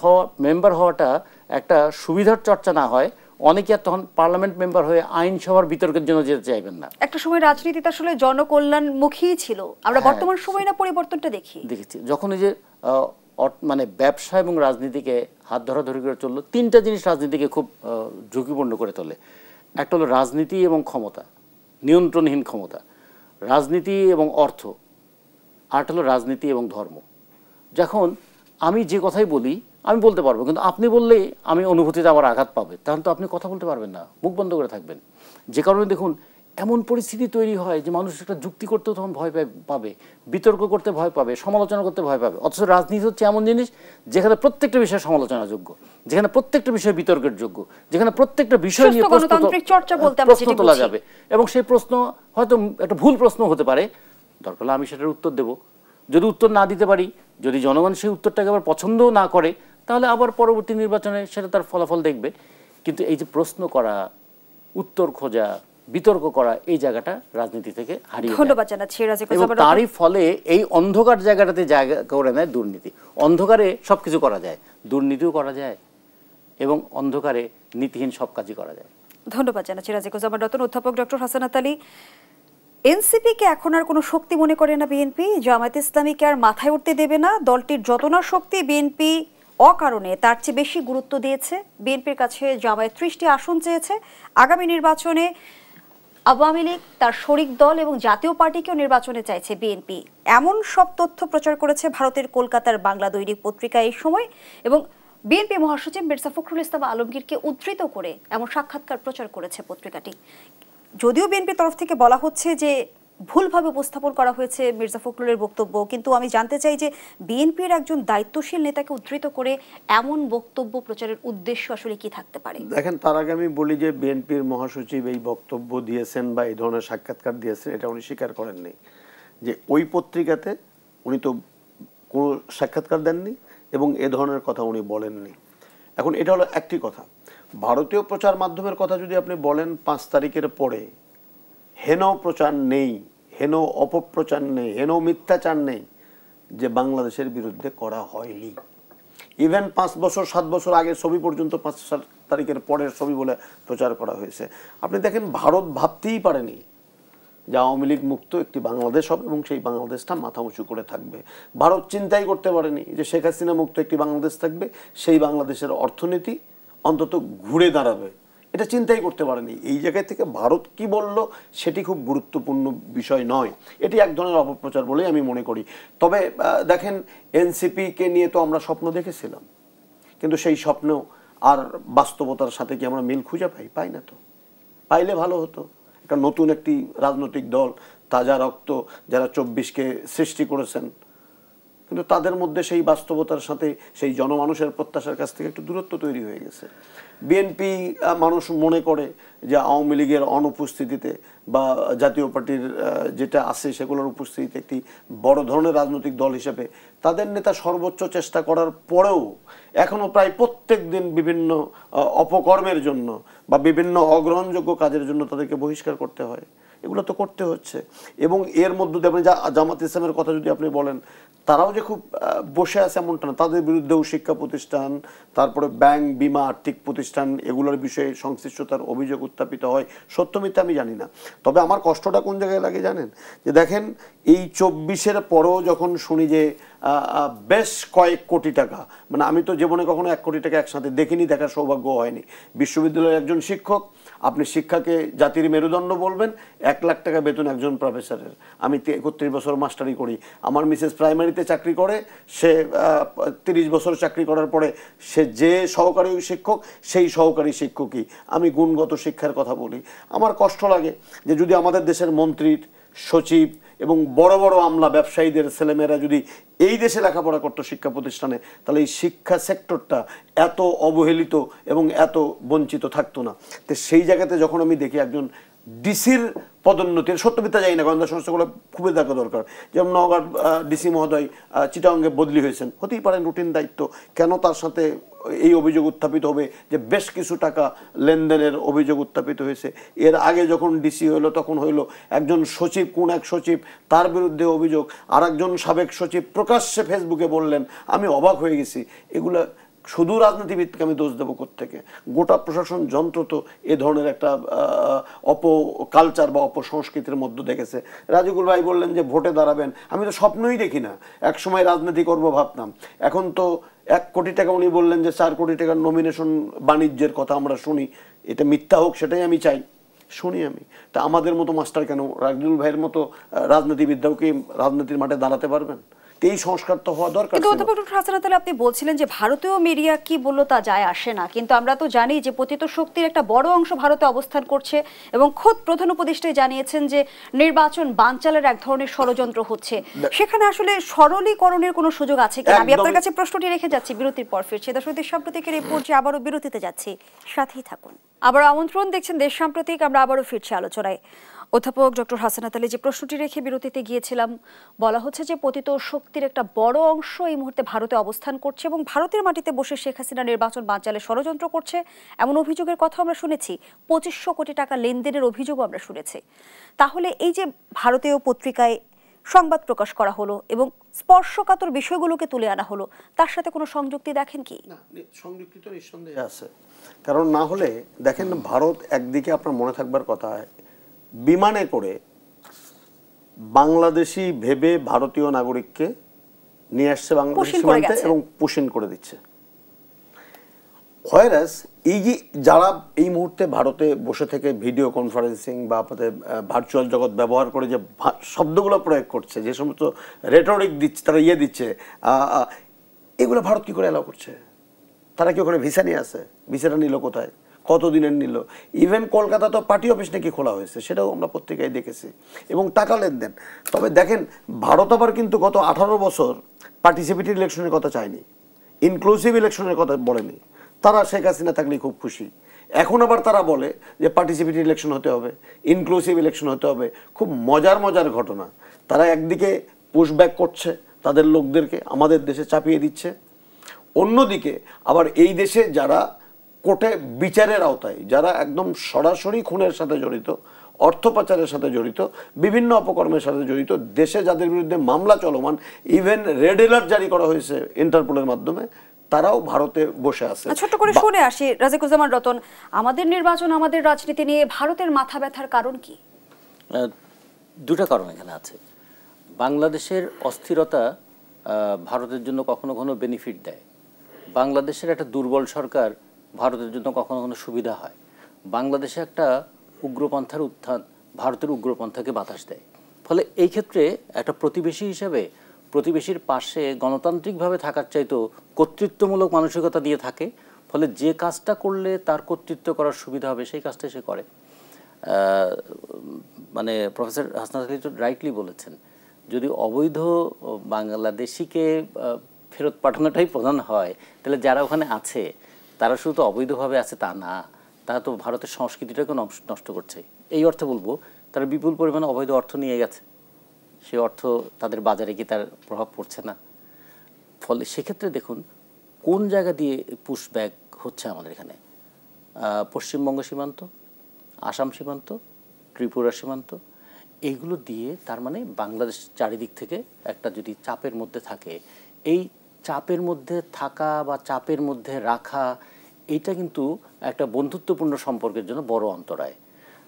মেম্বার হওয়াটা একটা সুবিধার চর্চা না হয়, অনেকে আর তখন পার্লামেন্ট মেম্বার হয়ে আইনসভার বিতর্কের জন্য যেতে চাইবেন না। একটা সময় রাজনীতিতে আসলে জনকল্যাণমুখী ছিল, আমরা বর্তমান সময় না পরিবর্তনটা দেখেছি। যখন এই যে মানে ব্যবসা এবং রাজনীতিকে হাত ধরাধরি করে চললো, তিনটা জিনিস রাজনীতিকে খুব ঝুঁকিপূর্ণ করে তোলে। একটা হলো রাজনীতি এবং ক্ষমতা, নিয়ন্ত্রণহীন ক্ষমতা, রাজনীতি এবং অর্থ, আরেকটা হলো রাজনীতি এবং ধর্ম। যখন আমি যে কথাই বলি আমি বলতে পারবো, কিন্তু আপনি বললে আমি অনুভূতিতে আবার আঘাত পাবে, তখন তো আপনি কথা বলতে পারবেন না, মুখ বন্ধ করে থাকবেন। যে কারণে দেখুন এমন পরিস্থিতি তৈরি হয় যে মানুষ একটা যুক্তি করতেও তখন ভয় পাবে, বিতর্ক করতে ভয় পাবে, সমালোচনা করতে ভয় পাবে। অথচ রাজনীতি হচ্ছে এমন জিনিস যেখানে প্রত্যেকটা বিষয় সমালোচনাযোগ্য, যেখানে প্রত্যেকটা বিষয় বিতর্কের যোগ্য, যেখানে প্রত্যেকটা বিষয় নিয়ে প্রশ্ন তোলা যাবে, এবং সেই প্রশ্ন হয়তো একটা ভুল প্রশ্ন হতে পারে, দরকার হলে আমি সেটার উত্তর দেব। যদি উত্তর না দিতে পারি, যদি জনগণ সেই উত্তরটাকে আবার পছন্দও না করে, তাহলে আবার পরবর্তী নির্বাচনে সেটা তার ফলাফল দেখবে। কিন্তু এই যে প্রশ্ন করা, উত্তর খোঁজা, বিতর্ক করা, এই জায়গাটা রাজনীতি থেকে হারিয়ে যায়। এবং তারই ফলে এই অন্ধকার জায়গাটাতে জায়গা করে নেয় দুর্নীতি। অন্ধকারে সবকিছু করা যায়, দুর্নীতিও করা যায়, এবং অন্ধকারে নীতিহীন সব কাজই করা যায়। ধন্যবাদ জানাচ্ছি রাজিকুজ্জামান রতন। অধ্যাপক ডক্টর হাসানাত আলী, এনসিপিকে এখন আর কোনো শক্তি মনে করে না বিএনপি, জামায়াতে ইসলামীকে আর মাথায় উঠতে দেবে না। দলটির যত না শক্তি, বিএনপি অকারণে তার চেয়ে বেশি গুরুত্ব দিয়েছে। বিএনপির কাছে জামায়াত 30টি আসন চেয়েছে। আগামী নির্বাচনে আওয়ামী লীগ, তার শরিক দল এবং জাতীয় পার্টিকেও নির্বাচনে চাইছে বিএনপি, এমন সব তথ্য প্রচার করেছে ভারতের কলকাতার বাংলা দৈনিক পত্রিকা এই সময়। এবং বিএনপি মহাসচিব মির্জা ফখরুল ইসলাম আলমগীরকে উদ্ধৃত করে এমন সাক্ষাৎকার প্রচার করেছে পত্রিকাটি। যদিও বিএনপির তরফ থেকে বলা হচ্ছে যে ভুলভাবে উপস্থাপন করা হয়েছে মির্জা ফখরুলের বক্তব্য, কিন্তু আমি জানতে চাই যে বিএনপির একজন দায়িত্বশীল নেতাকে উদ্ধৃত করে এমন বক্তব্য প্রচারের উদ্দেশ্য আসলে কি থাকতে পারে? দেখেন, তার আগে আমি বলি যে বিএনপির মহাসচিব এই বক্তব্য দিয়েছেন বা এই ধরনের সাক্ষাৎকার দিয়েছেন, এটা উনি স্বীকার করেননি। যে ওই পত্রিকাতে উনি তো কোনো সাক্ষাৎকার দেননি এবং এ ধরনের কথা উনি বলেননি। এখন এটা হলো একটি কথা। ভারতীয় প্রচার মাধ্যমের কথা যদি আপনি বলেন, 5 তারিখের পরে হেন প্রচার নেই, হেন অপপ্রচার নেই, হেন মিথ্যাচার নেই যে বাংলাদেশের বিরুদ্ধে করা হয়নি। ইভেন 5 বছর 7 বছর আগে ছবি পর্যন্ত 5 তারিখের পরের ছবি বলে প্রচার করা হয়েছে। আপনি দেখেন, ভারত ভাবতেই পারেনি যে আওয়ামী লীগ মুক্ত একটি বাংলাদেশ হবে এবং সেই বাংলাদেশটা মাথা উঁচু করে থাকবে। ভারত চিন্তাই করতে পারেনি যে শেখ হাসিনা মুক্ত একটি বাংলাদেশ থাকবে, সেই বাংলাদেশের অর্থনীতি অন্তত ঘুরে দাঁড়াবে, এটা চিন্তাই করতে পারেনি। এই জায়গায় থেকে ভারত কি বলল সেটি খুব গুরুত্বপূর্ণ বিষয় নয়, এটি এক ধরনের অপপ্রচার বলেই আমি মনে করি। তবে দেখেন, এনসিপিকে নিয়ে তো আমরা স্বপ্ন দেখেছিলাম, কিন্তু সেই স্বপ্ন আর বাস্তবতার সাথে কি আমরা মিল খুঁজে পাই না। তো পাইলে ভালো হতো। একটা নতুন একটি রাজনৈতিক দল, তাজা রক্ত, যারা 24কে সৃষ্টি করেছেন, কিন্তু তাদের মধ্যে সেই বাস্তবতার সাথে সেই জনমানুষের প্রত্যাশার কাছ থেকে একটু দূরত্ব তৈরি হয়ে গেছে। বিএনপি মানুষ মনে করে যে আওয়ামী লীগের অনুপস্থিতিতে বা জাতীয় পার্টির যেটা আছে সেগুলোর উপস্থিতিতে একটি বড় ধরনের রাজনৈতিক দল হিসেবে তাদের নেতা সর্বোচ্চ চেষ্টা করার পরেও এখনও প্রায় প্রত্যেক দিন বিভিন্ন অপকর্মের জন্য বা বিভিন্ন অগ্রহণযোগ্য কাজের জন্য তাদেরকে বহিষ্কার করতে হয়। এগুলো তো করতে হচ্ছে। এবং এর মধ্যে দিয়ে আপনি জামাত ইসলামের কথা যদি আপনি বলেন, তারাও যে খুব বসে আছে এমনটা না। তাদের বিরুদ্ধেও শিক্ষা প্রতিষ্ঠান, তারপরে ব্যাংক, বিমা, আর্থিক প্রতিষ্ঠান, এগুলোর বিষয়ে সংশ্লিষ্টতার অভিযোগ উত্থাপিত হয়। সত্য মিথ্যা আমি জানি না, তবে আমার কষ্টটা কোন জায়গায় লাগে জানেন? যে দেখেন, এই 24-এর পরেও যখন শুনি যে বেশ কয়েক কোটি টাকা, মানে আমি তো জীবনে কখনো 1 কোটি টাকা একসাথে দেখিনি, দেখার সৌভাগ্য হয়নি। বিশ্ববিদ্যালয়ের একজন শিক্ষক, আপনি শিক্ষাকে জাতির মেরুদণ্ড বলবেন, 1 লাখ টাকা বেতন একজন প্রফেসরের। আমি 31 বছর মাস্টারি করি, আমার মিসেস প্রাইমারিতে চাকরি করে, সে 30 বছর চাকরি করার পরে সে যে সহকারী শিক্ষক, সেই সহকারী শিক্ষকই। আমি গুণগত শিক্ষার কথা বলি। আমার কষ্ট লাগে যে যদি আমাদের দেশের মন্ত্রীর, সচিব এবং বড় বড় আমলা ব্যবসায়ীদের ছেলেমেয়েরা যদি এই দেশে লেখাপড়া করতো শিক্ষা প্রতিষ্ঠানে, তাহলে এই শিক্ষা সেক্টরটা এত অবহেলিত এবং এত বঞ্চিত থাকতো না। তো সেই জায়গাতে যখন আমি দেখি একজন ডিসির পদোন্নতির সত্য মিথ্যা যাই না, গোয়েন্দা সংস্থাগুলো খুবই দেখা দরকার। যেমন নওগাঁর ডিসি মহোদয় চিটাগাঙ্গে বদলি হয়েছেন, হতেই পারেন রুটিন দায়িত্ব, কেন তার সাথে এই অভিযোগ উত্থাপিত হবে যে বেশ কিছু টাকা লেনদেনের অভিযোগ উত্থাপিত হয়েছে। এর আগে যখন ডিসি হইলো তখন হইলো একজন সচিব, কোন এক সচিব, তার বিরুদ্ধে অভিযোগ, আর একজন সাবেক সচিব প্রকাশ্যে ফেসবুকে বললেন, আমি অবাক হয়ে গেছি। এগুলা শুধু রাজনীতিবিদকে আমি দোষ দেবো কোত্থেকে? গোটা প্রশাসন যন্ত্র তো এ ধরনের একটা অপকালচার বা অপসংস্কৃতির মধ্যে দেখেছে। রাজিকুল ভাই বললেন যে ভোটে দাঁড়াবেন, আমি তো স্বপ্নই দেখি না, এক সময় রাজনীতি করবো ভাবতাম। এখন তো 1 কোটি টাকা, উনি বললেন যে 4 কোটি টাকার নমিনেশন বাণিজ্যের কথা আমরা শুনি, এটা মিথ্যা হোক সেটাই আমি চাই, শুনি আমি। তা আমাদের মতো মাস্টার কেন, রাজিকুল ভাইয়ের মতো রাজনীতিবিদরাও কি রাজনীতির মাঠে দাঁড়াতে পারবেন? এই সংস্কার তো হওয়া দরকার। কিন্তু অধ্যাপক ডক্টর হাসানাত আলী, আপনি বলছিলেন যে ভারতীয় মিডিয়া কি বললো তা যায় আসে না, কিন্তু আমরা তো জানি যে পতিত শক্তির একটা বড় অংশ ভারতে অবস্থান করছে এবং খোদ প্রধান উপদেষ্টাই জানিয়েছেন যে নির্বাচন বানচালের এক ধরনের ষড়যন্ত্র হচ্ছে। সেখানে আসলে সরলীকরণের কোনো সুযোগ আছে কিনা? আমি আপনার কাছে প্রশ্নটি রেখে যাচ্ছি, বিরতির পর ফিরছি। দর্শক, দেশ সাম্প্রতিকের এই পর্যায়ে আবারও বিরতিতে যাচ্ছি, সাথেই থাকুন। আবার আমন্ত্রণ, দেখছেন দেশ সাম্প্রতিক, আমরা আবারও ফিরছি আলোচনায়। অধ্যাপক ডক্টর হাসানাত আলী, যে প্রশ্নটি রেখে বিরতিতে গিয়েছিলাম, বলা হচ্ছে যে পতিত শক্তির একটা বড় অংশ এই মুহূর্তে ভারতে অবস্থান করছে এবং ভারতের মাটিতে বসে শেখ হাসিনা নির্বাচন বানচালে ষড়যন্ত্র করছে, এমন অভিযোগের কথা আমরা শুনেছি। 2500 কোটি টাকা লেনদেনের অভিযোগও আমরা শুনেছি। তাহলে এই যে ভারতীয় পত্রিকায় সংবাদ প্রকাশ করা হলো এবং স্পর্শকাতর বিষয়গুলোকে তুলে আনা হলো, তার সাথে কোনো সংযুক্তি দেখেন কি? না, সংযুক্তি তো নিঃসন্দেহে আছে। কারণ না হলে দেখেন, ভারত একদিকে আপনার মনে থাকবার কথা, বিমানে করে বাংলাদেশি ভেবে ভারতীয় নাগরিককে নিয়ে আসছে বাংলাদেশ সীমান্তে এবং পুশিং করে দিচ্ছে। হোয়ারাস এই যে যারা এই মুহূর্তে ভারতে বসে থেকে ভিডিও কনফারেন্সিং বা আপনাদের ভার্চুয়াল জগৎ ব্যবহার করে যে শব্দগুলো প্রয়োগ করছে, যে সমস্ত রেটরিক দিচ্ছে, তারা দিচ্ছে, এগুলো ভারত কি করে অ্যালাউ করছে? তারা কি ওখানে ভিসা নিয়ে আসে? ভিসাটা নিল কোথায়, কতদিনের নিল? ইভেন কলকাতা তো পার্টি অফিস নাকি খোলা হয়েছে, সেটাও আমরা পত্রিকায় দেখেছি, এবং টাকা লেনদেন। তবে দেখেন, ভারত আবার কিন্তু গত 18 বছর পার্টিসিপেটিভ ইলেকশনের কথা চায়নি, ইনক্লুসিভ ইলেকশনের কথা বলেনি। তারা শেখ হাসিনা থাকলে খুব খুশি। এখন আবার তারা বলে যে পার্টিসিপেটিভ ইলেকশন হতে হবে, ইনক্লুসিভ ইলেকশন হতে হবে। খুব মজার মজার ঘটনা। তারা একদিকে পুশব্যাক করছে তাদের লোকদেরকে, আমাদের দেশে চাপিয়ে দিচ্ছে, অন্যদিকে আবার এই দেশে যারা কোর্টে বিচারের আওতায়, যারা একদম সরাসরি খুনের সাথে জড়িত, অর্থ পাচারের সাথে জড়িত, বিভিন্ন অপকর্মের সাথে জড়িত, দেশে যাদের বিরুদ্ধে মামলা চলমান, ইভেন রেড অ্যালার্ট জারি করা হয়েছে ইন্টারপোলের মাধ্যমে, তারাও ভারতে বসে আছে। ছোট্ট করে শুনে আসি, রাজিকুজ্জামান রতন, আমাদের নির্বাচন, আমাদের রাজনীতি নিয়ে ভারতের মাথা ব্যথার কারণ কি? দুটো কারণ এখানে আছে। বাংলাদেশের অস্থিরতা ভারতের জন্য কখনো কখনো বেনিফিট দেয়। বাংলাদেশের একটা দুর্বল সরকার ভারতের জন্য কখনো কখনো সুবিধা হয়। বাংলাদেশে একটা উগ্রপন্থার উত্থান ভারতের উগ্রপন্থাকে বাতাস দেয়। ফলে এই ক্ষেত্রে একটা প্রতিবেশী হিসেবে প্রতিবেশীর পাশে গণতান্ত্রিকভাবে থাকার চাইতেও কর্তৃত্বমূলক মানসিকতা দিয়ে থাকে। ফলে যে কাজটা করলে তার কর্তৃত্ব করার সুবিধা হবে সেই কাজটা সে করে। মানে প্রফেসর হাসনাত আলী তো রাইটলি বলেছেন, যদি অবৈধ বাংলাদেশিকে ফেরত পাঠানোটাই প্রধান হয়, তাহলে যারা ওখানে আছে তারা শুধু অবৈধভাবে আছে তা না, তারা তো ভারতের সংস্কৃতিটাকে নষ্ট করছে। এই অর্থে বলবো, তারা বিপুল পরিমাণে অবৈধ অর্থ নিয়ে গেছে, সে অর্থ তাদের বাজারে কি তার প্রভাব পড়ছে না? ফলে সেক্ষেত্রে দেখুন কোন জায়গা দিয়ে পুশব্যাক হচ্ছে আমাদের এখানে। পশ্চিমবঙ্গ সীমান্ত, আসাম সীমান্ত, ত্রিপুরা সীমান্ত, এইগুলো দিয়ে তার মানে বাংলাদেশ চারিদিক থেকে একটা যদি চাপের মধ্যে থাকে, এই চাপের মধ্যে থাকা বা চাপের মধ্যে রাখা, এইটা কিন্তু একটা বন্ধুত্বপূর্ণ সম্পর্কের জন্য বড় অন্তরায়।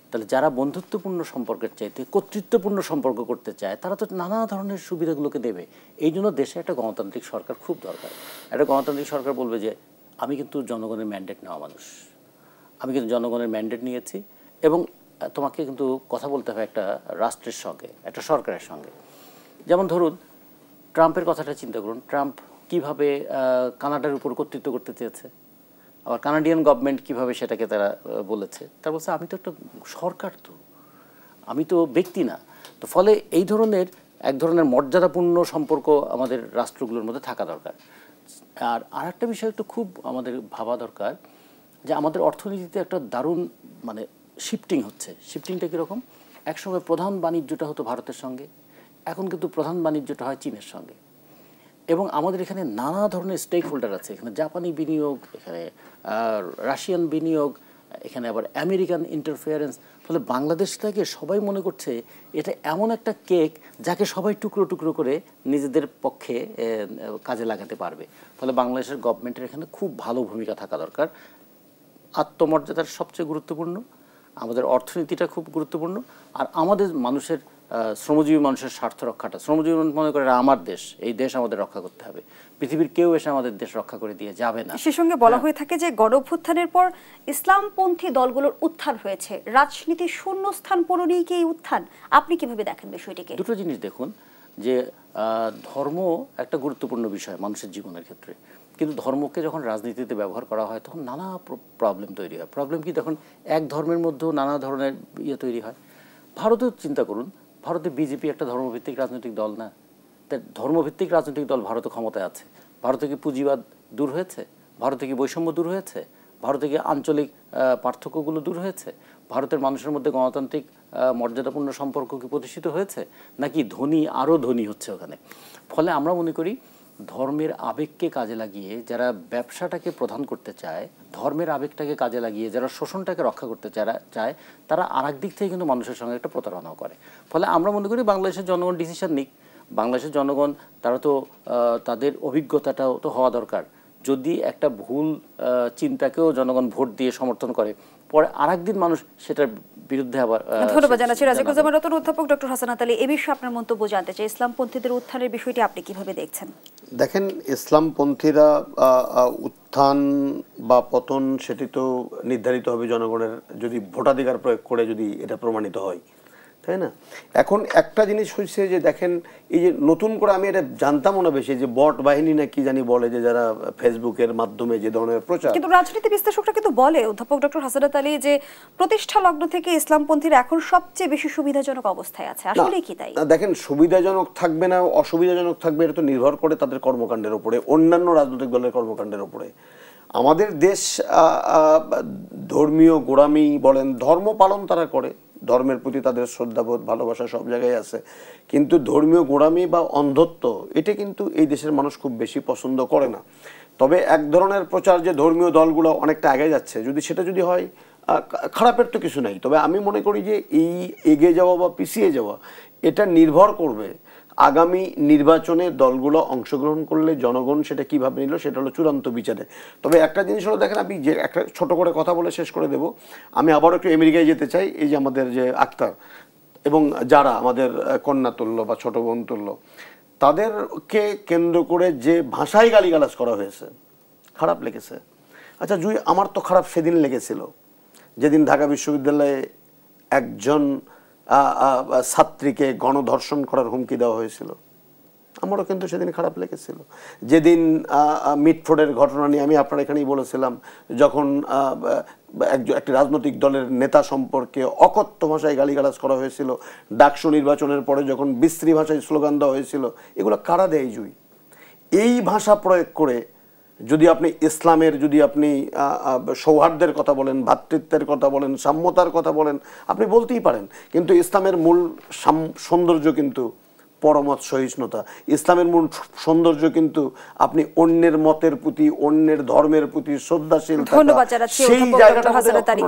তাহলে যারা বন্ধুত্বপূর্ণ সম্পর্কের চাইতে কর্তৃত্বপূর্ণ সম্পর্ক করতে চায়, তারা তো নানা ধরনের সুবিধাগুলোকে দেবে। এই জন্য দেশে একটা গণতান্ত্রিক সরকার খুব দরকার। একটা গণতান্ত্রিক সরকার বলবে যে আমি কিন্তু জনগণের ম্যান্ডেট নেওয়া মানুষ, আমি কিন্তু জনগণের ম্যান্ডেট নিয়েছি এবং তোমাকে কিন্তু কথা বলতে হবে একটা রাষ্ট্রের সঙ্গে, একটা সরকারের সঙ্গে। যেমন ধরুন ট্রাম্পের কথাটা চিন্তা করুন, ট্রাম্প কিভাবে কানাডার উপর কর্তৃত্ব করতে চেয়েছে, আবার কানাডিয়ান গভর্নমেন্ট কিভাবে সেটাকে তারা বলেছে। তারা বলছে আমি তো একটা সরকার, তো আমি তো ব্যক্তি না। তো ফলে এই ধরনের এক ধরনের মর্যাদাপূর্ণ সম্পর্ক আমাদের রাষ্ট্রগুলোর মধ্যে থাকা দরকার। আর আরেকটা বিষয় একটু খুব আমাদের ভাবা দরকার যে আমাদের অর্থনীতিতে একটা দারুণ মানে শিফটিং হচ্ছে। শিফটিংটা কীরকম? একসময় প্রধান বাণিজ্যটা হতো ভারতের সঙ্গে, এখন কিন্তু প্রধান বাণিজ্যটা হয় চীনের সঙ্গে। এবং আমাদের এখানে নানা ধরনের স্টেক হোল্ডার আছে, এখানে জাপানি বিনিয়োগ, এখানে রাশিয়ান বিনিয়োগ, এখানে আবার আমেরিকান ইন্টারফেয়ারেন্স। ফলে বাংলাদেশটাকে সবাই মনে করছে এটা এমন একটা কেক যাকে সবাই টুকরো টুকরো করে নিজেদের পক্ষে কাজে লাগাতে পারবে। ফলে বাংলাদেশের গভর্নমেন্টের এখানে খুব ভালো ভূমিকা থাকা দরকার। আত্মমর্যাদার সবচেয়ে গুরুত্বপূর্ণ, আমাদের অর্থনীতিটা খুব গুরুত্বপূর্ণ, আর আমাদের মানুষের শ্রমজীবী মানুষের স্বার্থ রক্ষাটা। শ্রমজীবী মনে করে আমার দেশ, এই দেশ আমাদের রক্ষা করতে হবে, পৃথিবীর কেউ এসে আমাদের দেশ রক্ষা করে দিয়ে যাবে না। সে সঙ্গে বলা হয়ে থাকে যে গণঅভ্যুত্থানের পর ইসলামপন্থী দলগুলোর উত্থান হয়েছে, রাজনীতির শূন্যস্থান পূরণেই কি এই উত্থান? আপনি কিভাবে দেখেন বিষয়টিকে? দুটো জিনিস দেখুন, যে ধর্ম একটা গুরুত্বপূর্ণ বিষয় মানুষের জীবনের ক্ষেত্রে, কিন্তু ধর্মকে যখন রাজনীতিতে ব্যবহার করা হয় তখন নানা প্রবলেম তৈরি হয়। প্রবলেম কি? তখন এক ধর্মের মধ্যেও নানা ধরনের তৈরি হয়। ভারতেও চিন্তা করুন, ভারতে বিজেপি একটা ধর্মভিত্তিক রাজনৈতিক দল না? তাই ধর্মভিত্তিক রাজনৈতিক দল ভারতে ক্ষমতায় আছে। ভারতে কি পুঁজিবাদ দূর হয়েছে? ভারতে কি বৈষম্য দূর হয়েছে? ভারতে কি আঞ্চলিক পার্থক্যগুলো দূর হয়েছে? ভারতের মানুষের মধ্যে গণতান্ত্রিক মর্যাদাপূর্ণ সম্পর্ক কি প্রতিষ্ঠিত হয়েছে? নাকি ধনী আরও ধনী হচ্ছে ওখানে? ফলে আমরা মনে করি ধর্মের আবেগকে কাজে লাগিয়ে যারা ব্যবসাটাকে প্রধান করতে চায়, ধর্মের আবেগটাকে কাজে লাগিয়ে যারা শোষণটাকে রক্ষা করতে চায়, তারা আর এক দিক থেকে কিন্তু মানুষের সঙ্গে একটা প্রতারণাও করে। ফলে আমরা মনে করি বাংলাদেশের জনগণ ডিসিশন নিক। বাংলাদেশের জনগণ তারা তো তাদের অভিজ্ঞতাটাও তো হওয়া দরকার। যদি একটা ভুল চিন্তাকেও জনগণ ভোট দিয়ে সমর্থন করে, পরে আর একদিন মানুষ সেটার বিরুদ্ধে আবার। ধন্যবাদ জানাচ্ছি রাজিকুজ্জামান রতন। অধ্যাপক ডক্টর হাসানাত আলী, এ বিষয়ে আপনার মন্তব্য জানতে চাই। ইসলামপন্থীদের উত্থানের বিষয়টি আপনি কিভাবে দেখছেন? দেখেন, ইসলামপন্থীরা উত্থান বা পতন সেটি তো নির্ধারিত হবে জনগণের, যদি ভোটাধিকার প্রয়োগ করে যদি এটা প্রমাণিত হয়, তাই না? এখন একটা জিনিস হচ্ছে যে দেখেন, এই যে নতুন করে আমি এটা জানতামও না বেশি, যে বট বাহিনী না কি জানি বলে, যে যারা ফেসবুকের মাধ্যমে যে ধরনের প্রচার, কিন্তু রাজনীতি বিশ্লেষকরা কিন্তু বলে, অধ্যাপক ডক্টর হাসানাত আলী, যে প্রতিষ্ঠা লগ্ন থেকে ইসলামপন্থীরা এখন সবচেয়ে বেশি সুবিধাজনক অবস্থায় আছে। আসলে কি তাই? দেখেন, সুবিধাজনক থাকবে না অসুবিধাজনক থাকবে, এটা তো নির্ভর করে তাদের কর্মকাণ্ডের উপরে, অন্যান্য রাজনৈতিক দলের কর্মকাণ্ডের উপরে। আমাদের দেশ ধর্মীয় গোঁড়ামি বলেন, ধর্ম পালন তারা করে, ধর্মের প্রতি তাদের শ্রদ্ধাবোধ ভালোবাসা সব জায়গায় আছে, কিন্তু ধর্মীয় গোঁড়ামি বা অন্ধত্ব এটা কিন্তু এই দেশের মানুষ খুব বেশি পছন্দ করে না। তবে এক ধরনের প্রচার যে ধর্মীয় দলগুলো অনেকটা আগে যাচ্ছে, সেটা যদি হয়, খারাপের তো কিছু নাই। তবে আমি মনে করি যে এই এগিয়ে যাওয়া বা পিছিয়ে যাওয়া এটা নির্ভর করবে আগামী নির্বাচনে দলগুলো অংশগ্রহণ করলে জনগণ সেটা কিভাবে নিল, সেটা হলো চূড়ান্ত বিচারে। তবে একটা জিনিস হলো, দেখেন, আমি যে একটা ছোট করে কথা বলে শেষ করে দেব, আমি আবারও একটু আমেরিকায় যেতে চাই। এই যে আমাদের যে আক্তার এবং যারা আমাদের কন্যা তুল্য বা ছোট বোন তুল্য, তাদেরকে কেন্দ্র করে যে ভাষায় গালিগালাজ করা হয়েছে, খারাপ লেগেছে। আচ্ছা জুই, আমার তো খারাপ সেদিন লেগেছিল যেদিন ঢাকা বিশ্ববিদ্যালয়ে একজন ছাত্রীকে গণধর্ষণ করার হুমকি দেওয়া হয়েছিল। আমারও কিন্তু সেদিন খারাপ লেগেছিল। যেদিন মিটফোর্ডের ঘটনা নিয়ে আমি আপনার এখানেই বলেছিলাম, যখন একটি রাজনৈতিক দলের নেতা সম্পর্কে অকথ্য ভাষায় গালিগালাজ করা হয়েছিল, ডাকসু নির্বাচনের পরে যখন বিশ্রী ভাষায় স্লোগান দেওয়া হয়েছিল, এগুলো কারা দেয় জুই? এই ভাষা প্রয়োগ করে যদি আপনি ইসলামের, যদি আপনি সৌহার্দ্যের কথা বলেন, ভ্রাতৃত্বের কথা বলেন, সাম্যতার কথা বলেন, আপনি বলতেই পারেন, কিন্তু ইসলামের মূল সৌন্দর্য কিন্তু পরমত সহিষ্ণুতা। ইসলামের মূল সৌন্দর্য কিন্তু আপনি অন্যের মতের প্রতি, অন্যের ধর্মের প্রতি শ্রদ্ধাশীল থাকা। ধন্যবাদ জানাচ্ছি অধ্যাপক ডক্টর হাসানাত আলী।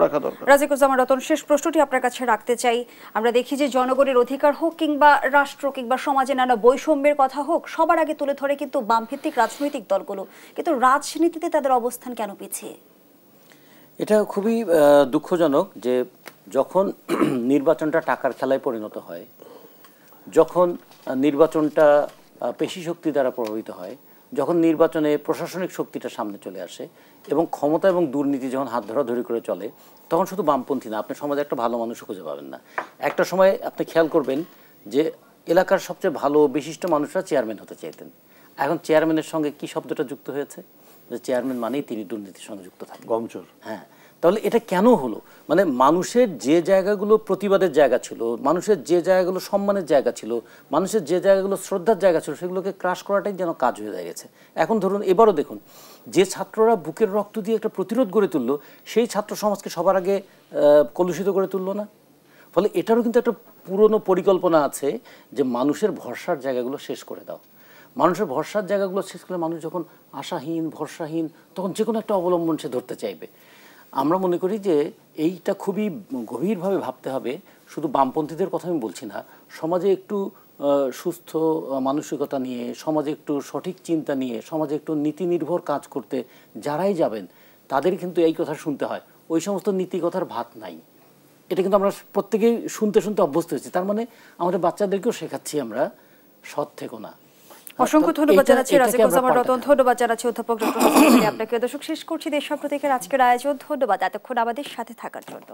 রাজিকুজ্জামান রতন, শেষ প্রশ্নটি আপনার কাছে রাখতে চাই। আমরা দেখি যে জনগণের অধিকার হোক কিংবা রাষ্ট্র কিংবা সমাজে নানা বৈষম্যের কথা হোক, সবার আগে তুলে ধরে কিন্তু বামভিত্তিক রাজনৈতিক দলগুলো, কিন্তু রাজনীতিতে তাদের অবস্থান কেন পিছিয়ে? এটা খুবই দুঃখজনক যে যখন নির্বাচনটা টাকার খেলায় পরিণত হয়, যখন নির্বাচনটা পেশি শক্তি দ্বারা প্রভাবিত হয়, যখন নির্বাচনে প্রশাসনিক শক্তিটা সামনে চলে আসে এবং ক্ষমতা এবং দুর্নীতি যখন হাত ধরাধরি করে চলে, তখন শুধু বামপন্থী না, আপনি সমাজে একটা ভালো মানুষও খুঁজে পাবেন না। একটা সময় আপনি খেয়াল করবেন যে এলাকার সবচেয়ে ভালো বিশিষ্ট মানুষরা চেয়ারম্যান হতে চাইতেন। এখন চেয়ারম্যানের সঙ্গে কি শব্দটা যুক্ত হয়েছে? যে চেয়ারম্যান মানেই তিনি দুর্নীতির সঙ্গে যুক্ত থাকেন, গমচোর। হ্যাঁ, তাহলে এটা কেন হলো? মানে মানুষের যে জায়গাগুলো প্রতিবাদের জায়গা ছিল, মানুষের যে জায়গাগুলো সম্মানের জায়গা ছিল, মানুষের যে জায়গাগুলো শ্রদ্ধার জায়গা ছিল, সেগুলোকে ক্রাশ করাটাই যেন কাজ হয়ে দাঁড়িয়েছে। এখন ধরুন এবারও দেখুন, যে ছাত্ররা বুকের রক্ত দিয়ে একটা প্রতিরোধ গড়ে তুললো, সেই ছাত্র সমাজকে সবার আগে কলুষিত করে তুললো না। ফলে এটারও কিন্তু একটা পুরনো পরিকল্পনা আছে যে মানুষের ভরসার জায়গাগুলো শেষ করে দাও। মানুষের ভরসার জায়গাগুলো শেষ করলে মানুষ যখন আশাহীন, ভরসাহীন, তখন যে কোনো একটা অবলম্বন সে ধরতে চাইবে। আমরা মনে করি যে এইটা খুবই গভীরভাবে ভাবতে হবে। শুধু বামপন্থীদের কথা আমি বলছি না, সমাজে একটু সুস্থ মানসিকতা নিয়ে, সমাজে একটু সঠিক চিন্তা নিয়ে, সমাজে একটু নীতি নির্ভর কাজ করতে যারাই যাবেন তাদের কিন্তু এই কথা শুনতে হয়। ওই সমস্ত নীতি কথার ভাত নাই। এটা কিন্তু আমরা প্রত্যেকেই শুনতে শুনতে অভ্যস্ত হয়েছি। তার মানে আমাদের বাচ্চাদেরকেও শেখাচ্ছি আমরা সৎ থেকো না। অসংখ্য ধন্যবাদ জানাচ্ছি রাজিকুজ্জামান রতন, ধন্যবাদ জানাচ্ছি অধ্যাপক ডক্টর হাসান আলী আপনাকে। দর্শক, শেষ করছি দেশ সম্প্রতিকের আজকের আয়োজন। ধন্যবাদ এতক্ষণ আমাদের সাথে থাকার জন্য।